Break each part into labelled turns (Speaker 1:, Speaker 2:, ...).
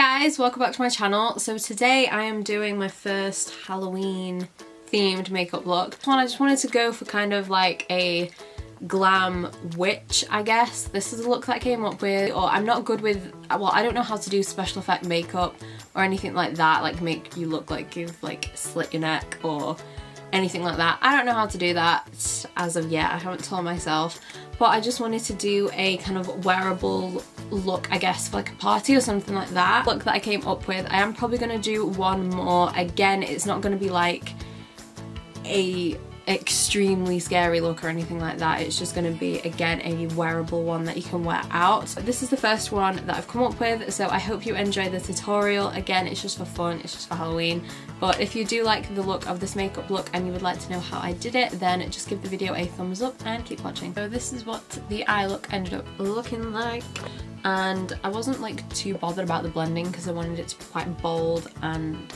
Speaker 1: Guys, welcome back to my channel. So today I am doing my first Halloween themed makeup look. I just wanted to go for kind of like a glam witch, I guess. This is a look that I came up with. Or I'm not good with, well, I don't know how to do special effect makeup or anything like that, like make you look like you've like slit your neck or anything like that. I don't know how to do that as of yet. I haven't taught myself, but I just wanted to do a kind of wearable look, I guess, for like a party or something like that. Look that I came up with. I am probably going to do one more. Again, it's not going to be like a extremely scary look or anything like that. It's just going to be, again, a wearable one that you can wear out. So this is the first one that I've come up with, so I hope you enjoy the tutorial. Again, it's just for fun, it's just for Halloween, but if you do like the look of this makeup look and you would like to know how I did it, then just give the video a thumbs up and keep watching. So this is what the eye look ended up looking like, and I wasn't like too bothered about the blending because I wanted it to be quite bold and,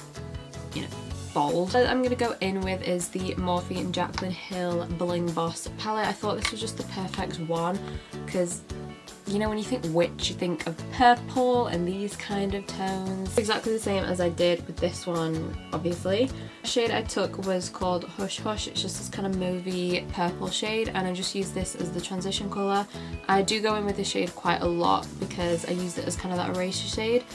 Speaker 1: you know, bold. What I'm going to go in with is the Morphe and Jaclyn Hill Bling Boss palette. I thought this was just the perfect one because, you know, when you think witch, you think of purple and these kind of tones. Exactly the same as I did with this one, obviously. The shade I took was called Hush Hush. It's just this kind of mauvey purple shade, and I just use this as the transition colour. I do go in with this shade quite a lot because I use it as kind of that eraser shade,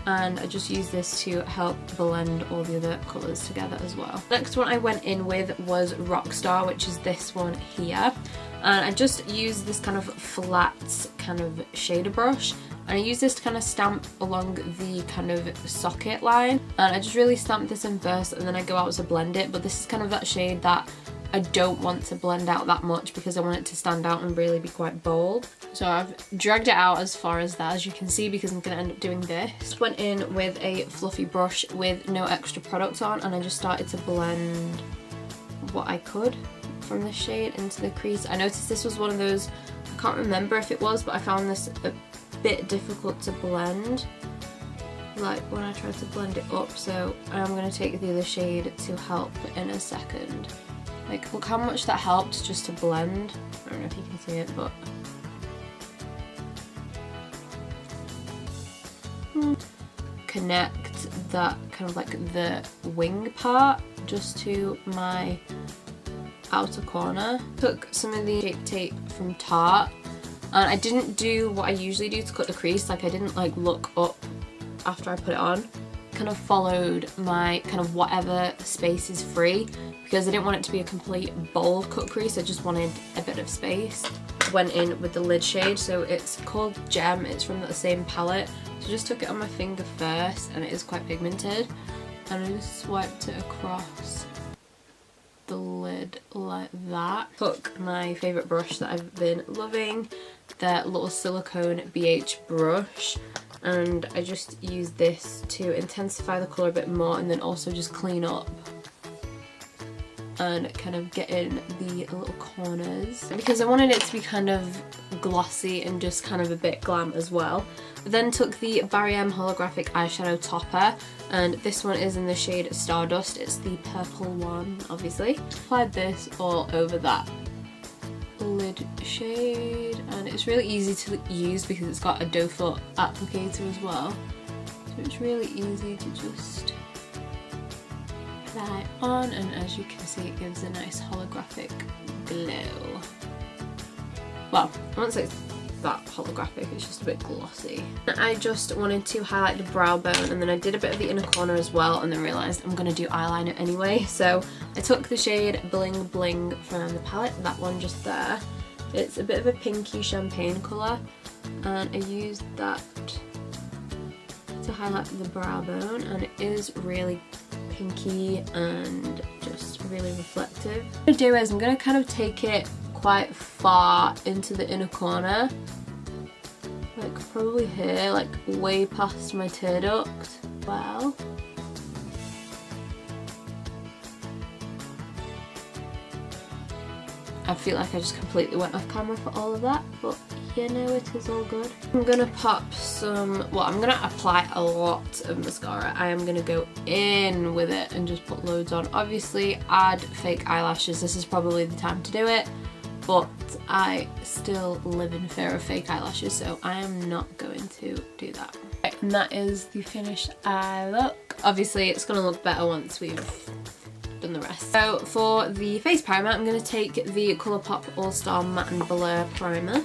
Speaker 1: and I just use this to help blend all the other colours together as well. Next one I went in with was Rockstar, which is this one here. And I just use this kind of flat kind of shader brush, and I use this to kind of stamp along the kind of socket line, and I just really stamp this in first and then I go out to blend it. But this is kind of that shade that I don't want to blend out that much because I want it to stand out and really be quite bold. So I've dragged it out as far as that, as you can see, because I'm going to end up doing this. Just went in with a fluffy brush with no extra product on, and I just started to blend what I could from the shade into the crease. I noticed this was one of those, I can't remember if it was, but I found this a bit difficult to blend, like when I tried to blend it up, so I'm going to take the other shade to help in a second. Like, look how much that helped just to blend. I don't know if you can see it, but connect that kind of like the wing part just to my outer corner. Took some of the Shape Tape from Tarte, and I didn't do what I usually do to cut the crease. Like, I didn't like look up after I put it on. Kind of followed my kind of whatever space is free because I didn't want it to be a complete bold cut crease. I just wanted a bit of space. Went in with the lid shade, so it's called Gem. It's from the same palette. So just took it on my finger first, and it is quite pigmented, and I just swiped it across the lid like that. Took my favourite brush that I've been loving, the little silicone BH brush, and I just used this to intensify the colour a bit more and then also just clean up and kind of get in the little corners because I wanted it to be kind of glossy and just kind of a bit glam as well. Then took the Barry M holographic eyeshadow topper, and this one is in the shade Stardust. It's the purple one, obviously. Applied this all over that lid shade, and it's really easy to use because it's got a doe foot applicator as well, so it's really easy to just apply on, and as you can see, it gives a nice holographic glow. Well, I won't say it's that holographic, it's just a bit glossy. I just wanted to highlight the brow bone, and then I did a bit of the inner corner as well, and then realised I'm going to do eyeliner anyway, so I took the shade Bling Bling from the palette, that one just there. It's a bit of a pinky champagne colour, and I used that to highlight the brow bone, and it is really pinky and just really reflective. What I'm going to do is I'm going to kind of take it quite far into the inner corner, like probably here, like way past my tear duct. Well, I feel like I just completely went off camera for all of that, but you know, it is all good. I'm gonna pop some, well, I'm gonna apply a lot of mascara. I am gonna go in with it and just put loads on. Obviously, add fake eyelashes. This is probably the time to do it, but I still live in fear of fake eyelashes, so I am not going to do that. and that is the finished eye look. Obviously it's going to look better once we've done the rest. So for the face primer, I'm going to take the Colourpop All Star Matte and Blur Primer.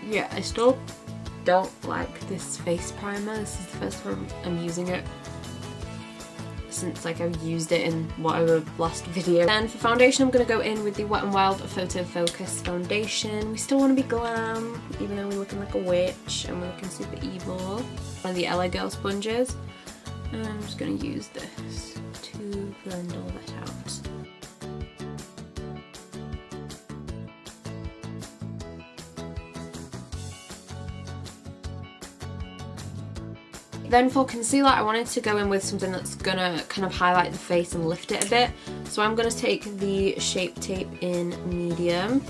Speaker 1: Yeah, I still don't like this face primer. This is the first time I'm using it since like I've used it in whatever last video. And for foundation, I'm going to go in with the Wet n Wild Photo Focus foundation. We still want to be glam, even though we're looking like a witch and we're looking super evil. One of the LA Girl sponges. And I'm just going to use this to blend all that out. Then for concealer, I wanted to go in with something that's gonna kind of highlight the face and lift it a bit. So I'm gonna take the Shape Tape in medium.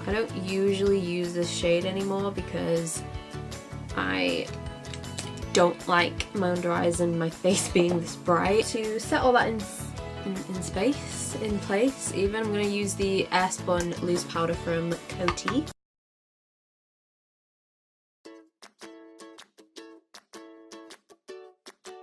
Speaker 1: I don't usually use this shade anymore because I don't like my under eyes and my face being this bright. To set all that in place even, I'm gonna use the Airspun Loose Powder from Coty.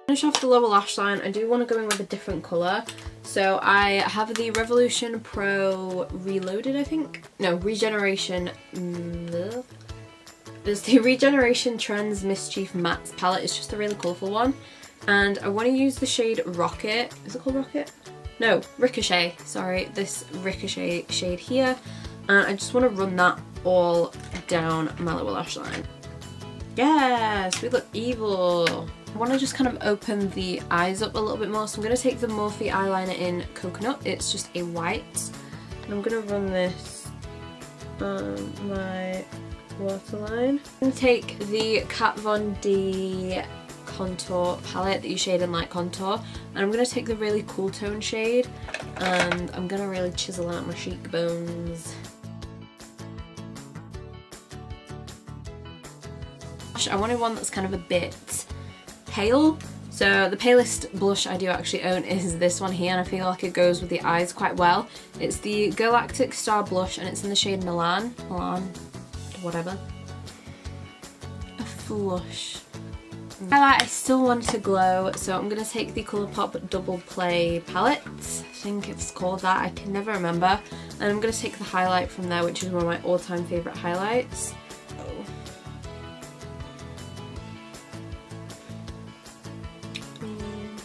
Speaker 1: Finish off the lower lash line, I do want to go in with a different colour. So I have the Revolution Pro Reloaded, I think? No, Regeneration. There's the Regeneration Trends Mischief Mattes palette. It's just a really colourful one. And I want to use the shade Rocket. Is it called Rocket? No, Ricochet. Sorry, this Ricochet shade here. And I just want to run that all down my lower lash line. Yes, we look evil. I want to just kind of open the eyes up a little bit more, so I'm going to take the Morphe eyeliner in Coconut. It's just a white, and I'm going to run this on my waterline. I'm going to take the Kat Von D contour palette that you shade in light contour, and I'm going to take the really cool tone shade, and I'm going to really chisel out my cheekbones. I wanted one that's kind of a bit pale, so the palest blush I do actually own is this one here, and I feel like it goes with the eyes quite well. It's the Girlactik Star Blush, and it's in the shade Milan, whatever. A flush. Highlight, I still want to glow, so I'm going to take the Colourpop Double Play palette. I think it's called that, I can never remember. And I'm going to take the highlight from there, which is one of my all-time favourite highlights.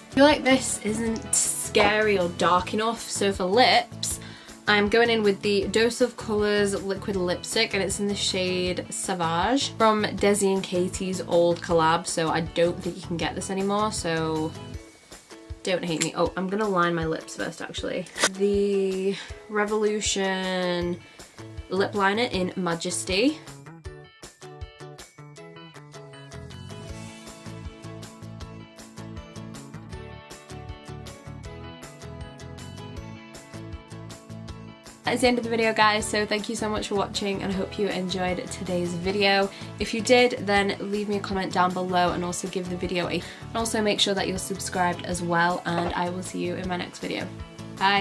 Speaker 1: I feel like this isn't scary or dark enough, so for lips I'm going in with the Dose of Colours liquid lipstick, and it's in the shade Savage from Desi and Katie's old collab, so I don't think you can get this anymore, so don't hate me. Oh, I'm gonna line my lips first actually. The Revolution lip liner in Majesty. That is the end of the video, guys, so thank you so much for watching, and I hope you enjoyed today's video. If you did, then leave me a comment down below, and also give the video and also make sure that you're subscribed as well, and I will see you in my next video. Bye!